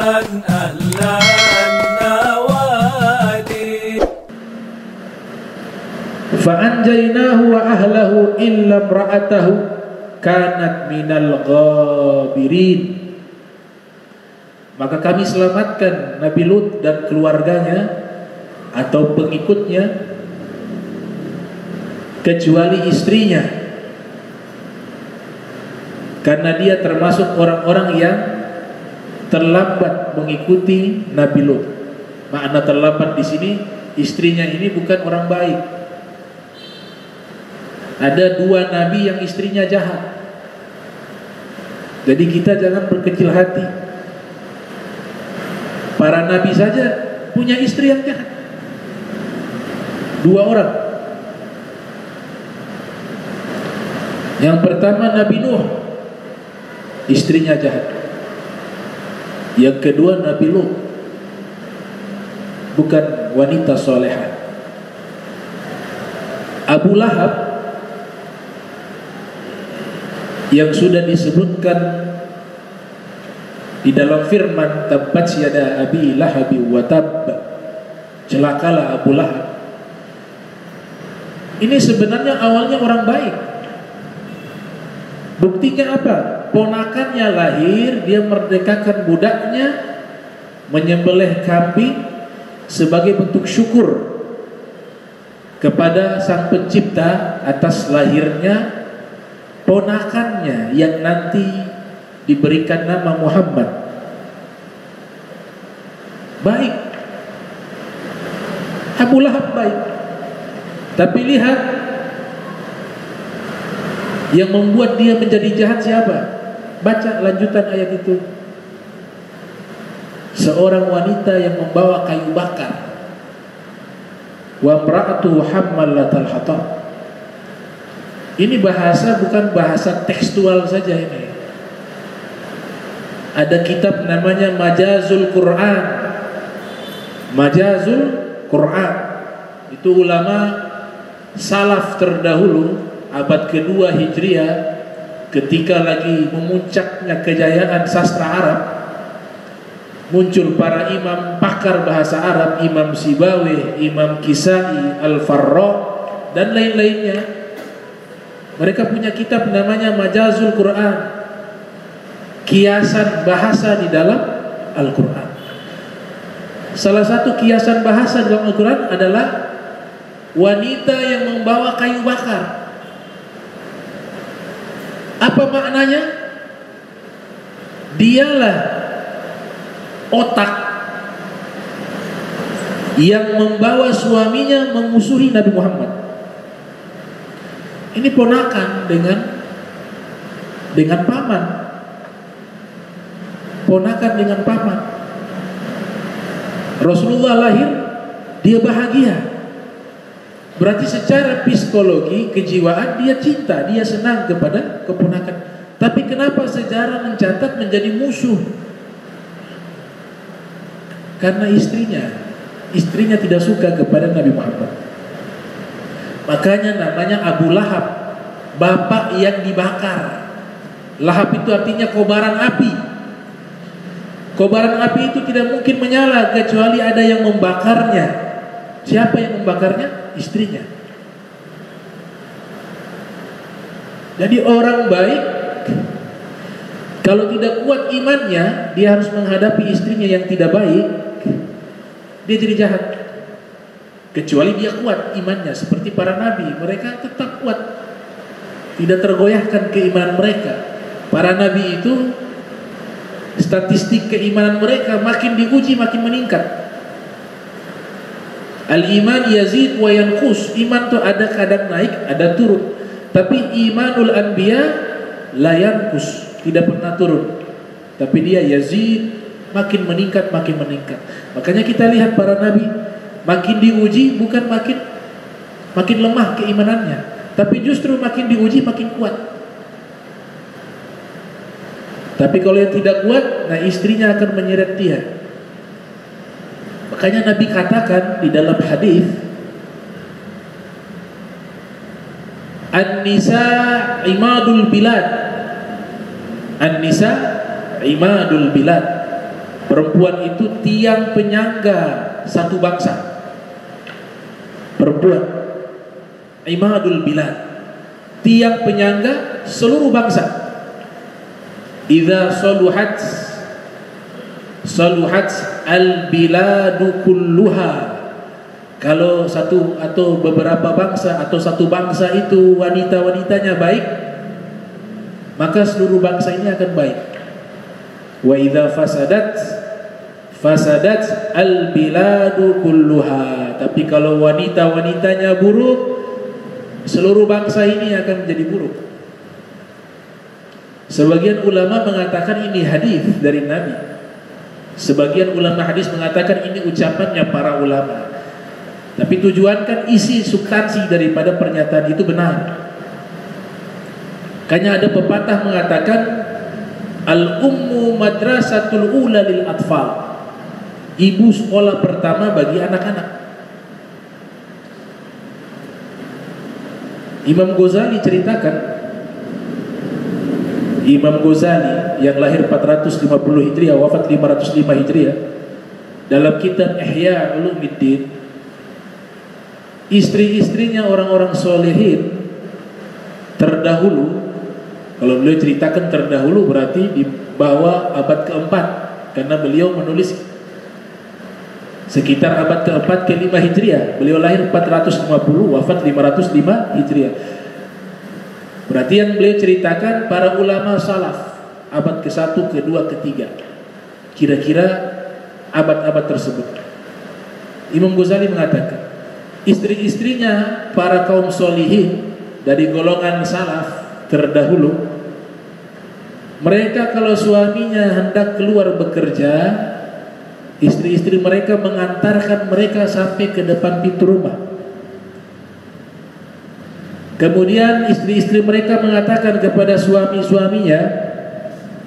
أهل النوادي فأنجيناه وأهله إلا امرأته كانت minal ghabirin. Maka kami selamatkan Nabi Lut dan keluarganya atau pengikutnya kecuali istrinya, karena dia termasuk orang-orang yang terlambat mengikuti Nabi Lut. Makna terlambat di sini, istrinya ini bukan orang baik. Ada dua nabi yang istrinya jahat. Jadi kita jangan berkecil hati. Para nabi saja punya istri yang jahat. Dua orang. Yang pertama Nabi Nuh, istrinya jahat. Yang kedua Nabi Lut, bukan wanita solehah. Abu Lahab yang sudah disebutkan di dalam firman tabbat yada abi lahabi wa tabb, celakalah Abu Lahab. Ini sebenarnya awalnya orang baik. Buktinya apa? Ponakannya lahir, dia merdekakan budaknya, menyembelih kambing sebagai bentuk syukur kepada Sang Pencipta atas lahirnya ponakannya yang nanti diberikan nama Muhammad. Baik, Abu Lahab baik. Tapi lihat, yang membuat dia menjadi jahat siapa? Baca lanjutan ayat itu. Seorang wanita yang membawa kayu bakar. Wa imra'atu hammalatal hatab. Ini bahasa bukan bahasa tekstual saja ini. Ada kitab namanya Majazul Quran. Majazul Quran. Itu ulama salaf terdahulu abad kedua Hijriah, ketika lagi memuncaknya kejayaan sastra Arab, muncul para imam pakar bahasa Arab, Imam Sibawi, Imam Kisai, Al-Farra dan lain-lainnya. Mereka punya kitab namanya Majazul Quran, kiasan bahasa di dalam Al-Quran. Salah satu kiasan bahasa dalam Al-Quran adalah wanita yang membawa kayu bakar. Apa maknanya? Dialah otak yang membawa suaminya memusuhi Nabi Muhammad. Ini ponakan dengan paman. Ponakan dengan paman. Rasulullah lahir, dia bahagia. Berarti secara psikologi, kejiwaan, dia cinta, dia senang kepada keponakan. Tapi kenapa sejarah mencatat menjadi musuh? Karena istrinya tidak suka kepada Nabi Muhammad. Makanya namanya Abu Lahab, bapak yang dibakar. Lahab itu artinya kobaran api. Kobaran api itu tidak mungkin menyala kecuali ada yang membakarnya. Siapa yang membakarnya? Istrinya. Jadi orang baik, kalau tidak kuat imannya, dia harus menghadapi istrinya yang tidak baik, dia jadi jahat. Kecuali dia kuat imannya, seperti para nabi, mereka tetap kuat, tidak tergoyahkan keimanan mereka. Para nabi itu statistik keimanan mereka makin diuji makin meningkat. Al-iman yazid wa yanqus. Iman tuh ada kadang naik, ada turun. Tapi imanul anbiya la yanqus, tidak pernah turun. Tapi dia yazid, makin meningkat, makin meningkat. Makanya kita lihat para nabi makin diuji bukan makin lemah keimanannya, tapi justru makin diuji makin kuat. Tapi kalau yang tidak kuat, nah istrinya akan menyeret dia. Makanya Nabi katakan di dalam hadis, An-nisa imadul bilad. An-nisa imadul bilad. Perempuan itu tiang penyangga satu bangsa. Perempuan imadul bilad, tiang penyangga seluruh bangsa. Idza saluhat al-biladu kulluha. Kalau satu atau beberapa bangsa atau satu bangsa itu wanita-wanitanya baik, maka seluruh bangsa ini akan baik. Wa idza fasadat al-biladu kulluha. Tapi kalau wanita-wanitanya buruk, seluruh bangsa ini akan menjadi buruk. Sebagian ulama mengatakan ini hadis dari Nabi. Sebagian ulama hadis mengatakan ini ucapannya para ulama. Tapi tujuankan isi substansi daripada pernyataan itu benar. Makanya ada pepatah mengatakan al-ummu madrasatul ula lil atfal. Ibu sekolah pertama bagi anak-anak. Imam Ghazali ceritakan, Imam Ghazali yang lahir 450 Hijriah, wafat 505 Hijriah, dalam kitab Ihya Ulumuddin, istri-istrinya orang-orang solehin terdahulu, kalau beliau ceritakan terdahulu berarti di bawah abad keempat, karena beliau menulis sekitar abad keempat ke-5 Hijriah. Beliau lahir 450, wafat 505 Hijriah. Berarti yang beliau ceritakan para ulama salaf abad ke-1, ke-2, ke-3, kira-kira abad-abad tersebut. Imam Ghazali mengatakan istri-istrinya para kaum solihin dari golongan salaf terdahulu, mereka kalau suaminya hendak keluar bekerja, istri-istri mereka mengantarkan mereka sampai ke depan pintu rumah. Kemudian istri-istri mereka mengatakan kepada suami-suaminya,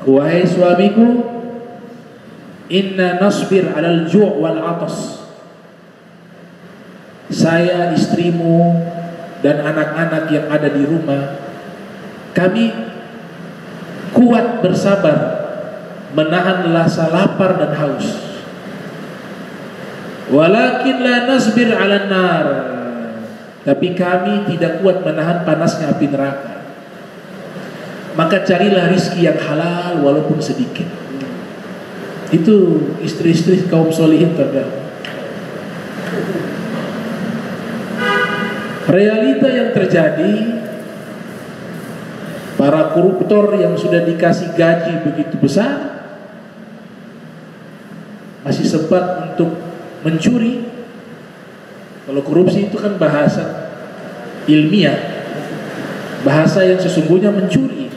wahai suamiku, inna nasbir alal ju' wal atas. Saya, istrimu, dan anak-anak yang ada di rumah, kami kuat bersabar menahan rasa lapar dan haus. Walakin la nasbir 'alan nar. Tapi kami tidak kuat menahan panasnya api neraka. Maka carilah rizki yang halal walaupun sedikit. Itu istri-istri kaum solihin terdahulu. Realita yang terjadi, para koruptor yang sudah dikasih gaji begitu besar masih sempat untuk mencuri. Kalau korupsi itu kan bahasa ilmiah, bahasa yang sesungguhnya mencuri,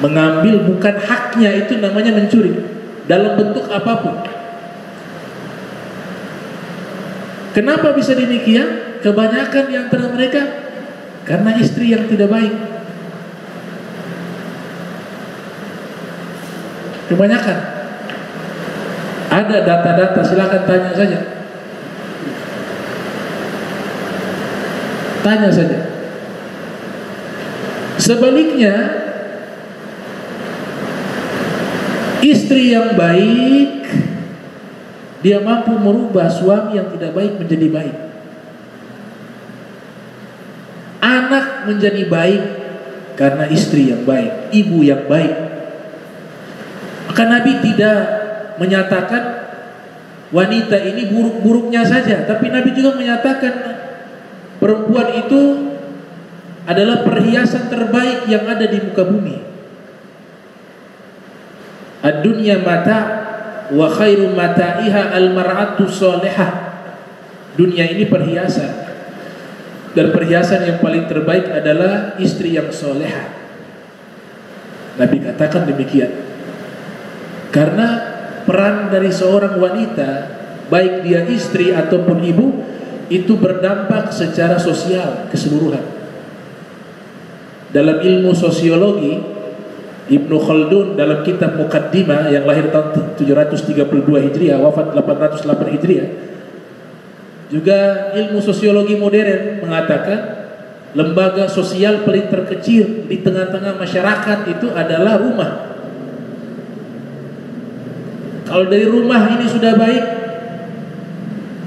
mengambil bukan haknya, itu namanya mencuri dalam bentuk apapun. Kenapa bisa demikian? Kebanyakan di antara mereka karena istri yang tidak baik. Kebanyakan. Ada data-data, silakan tanya saja. Tanya saja. Sebaliknya, istri yang baik, dia mampu merubah suami yang tidak baik menjadi baik. Anak menjadi baik karena istri yang baik, ibu yang baik. Maka Nabi tidak menyatakan wanita ini buruk-buruknya saja, tapi Nabi juga menyatakan perempuan itu adalah perhiasan terbaik yang ada di muka bumi. Ad-dunya mata wa khairu mata'iha al-mar'atu salihah. Dunia ini perhiasan, dan perhiasan yang paling terbaik adalah istri yang solehah. Nabi katakan demikian. Karena peran dari seorang wanita, baik dia istri ataupun ibu, itu berdampak secara sosial keseluruhan. Dalam ilmu sosiologi, Ibnu Khaldun dalam kitab Muqaddimah yang lahir tahun 732 Hijriah, wafat 808 Hijriah, juga ilmu sosiologi modern mengatakan lembaga sosial paling terkecil di tengah-tengah masyarakat itu adalah rumah. Kalau dari rumah ini sudah baik,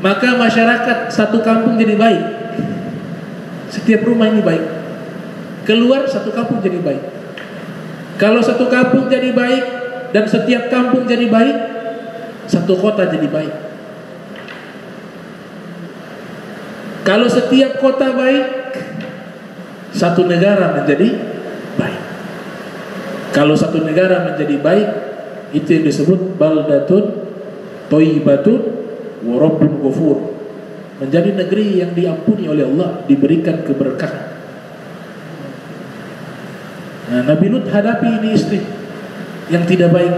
maka masyarakat satu kampung jadi baik. Setiap rumah ini baik, keluar satu kampung jadi baik. Kalau satu kampung jadi baik dan setiap kampung jadi baik, satu kota jadi baik. Kalau setiap kota baik, satu negara menjadi baik. Kalau satu negara menjadi baik, itu yang disebut baldatun thayyibatun wa rabbun ghafur, menjadi negeri yang diampuni oleh Allah, diberikan keberkahan. Nah, Nabi Lut hadapi ini istri yang tidak baik.